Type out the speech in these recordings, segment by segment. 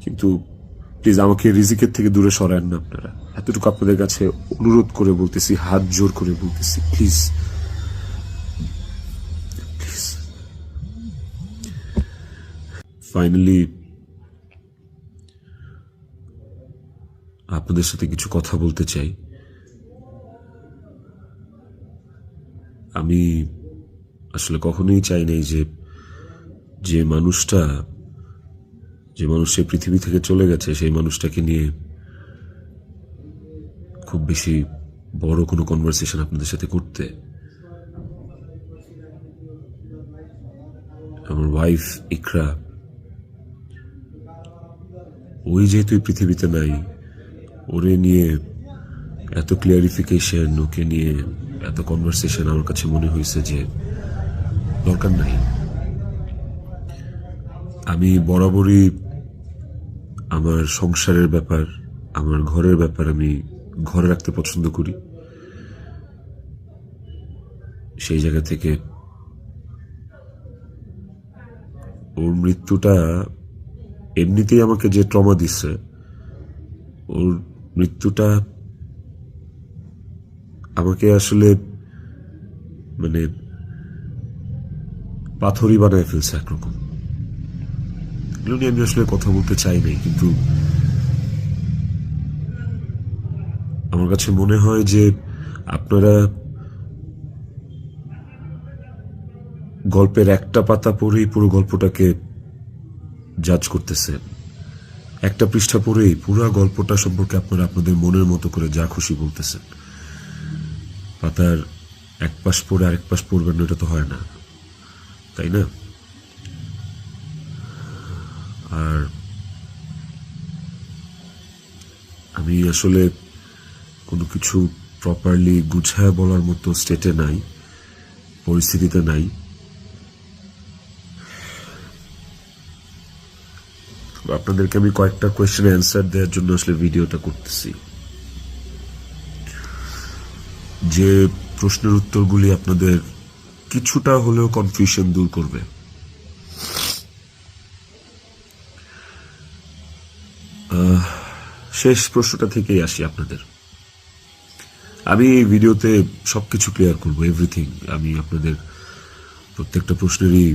কিন্তু প্লিজ আমাকে রিজিকের থেকে দূরে সরান না আপনারা। এতটুকু আপনাদের কাছে অনুরোধ করে বলতেছি, হাত জোর করে বলতেছি, প্লিজ প্লিজ। ফাইনালি আপনাদের সাথে কিছু কথা বলতে চাই। আমি আসলে কখনোই চাই নাই যে মানুষটা পৃথিবী থেকে চলে গেছে সেই মানুষটাকে নিয়ে খুব বেশি বড় কোনো কনভারসেশন আপনাদের সাথে করতে। আমার ওয়াইফ ইকরা, ওই যেহেতু পৃথিবীতে নাই, ওরে নিয়ে এত ক্লিয়ারিফিকেশন, ওকে নিয়ে এত কনভারসেশন আমার কাছে মনে হয়েছে যে দরকার নাই। আমি বরাবরই আমার সংসারের ব্যাপার, আমার ঘরের ব্যাপার আমি ঘরে রাখতে পছন্দ করি। সেই জায়গা থেকে ওর মৃত্যুটা এমনিতেই আমাকে যে ট্রমা দিচ্ছে, ওর মৃত্যুটা আমাকে আসলে মানে পাথরই বানায় ফেলছে একরকম। এগুলো নিয়ে আমি আসলে কথা বলতে চাই নাই, কিন্তু আমার কাছে মনে হয় যে আপনারা গল্পের একটা পাতা পড়েই পুরো গল্পটাকে জাজ করতেছেন। একটা পৃষ্ঠা পড়েই পুরো গল্পটা সম্পর্কে আপনারা আপনাদের মনের মতো করে যা খুশি বলতেছেন। পাতার এক পাশ পড়ে আরেক পাশ পড়বেন না, এটা তো হয় না, তাই না? আর আমি আসলে কোনো কিছু প্রপারলি গুছায় বলার মতো স্টেটে নাই, পরিস্থিতিতে নাই। আপনাদেরকে আমি কয়েকটা কোয়েশ্চেনের অ্যান্সার দেওয়ার জন্য আসলে ভিডিওটা করতেছি, যে প্রশ্নের উত্তরগুলি আপনাদের কিছুটা হলেও কনফিউশন দূর করবে। শেষ প্রশ্নটা থেকেই আসি আপনাদের। আমি এই ভিডিওতে সবকিছু ক্লিয়ার করবো, এভরিথিং। আমি আপনাদের প্রত্যেকটা প্রশ্নেরই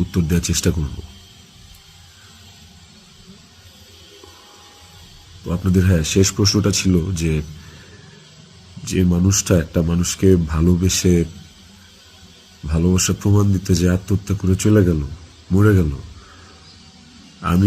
উত্তর দেওয়ার চেষ্টা করব। তো আপনাদের শেষ প্রশ্নটা ছিল যে মানুষটা একটা মানুষকে ভালোবাসা প্রমাণ দিতে যে আত্মহত্যা করে চলে গেল, মরে গেল, আমি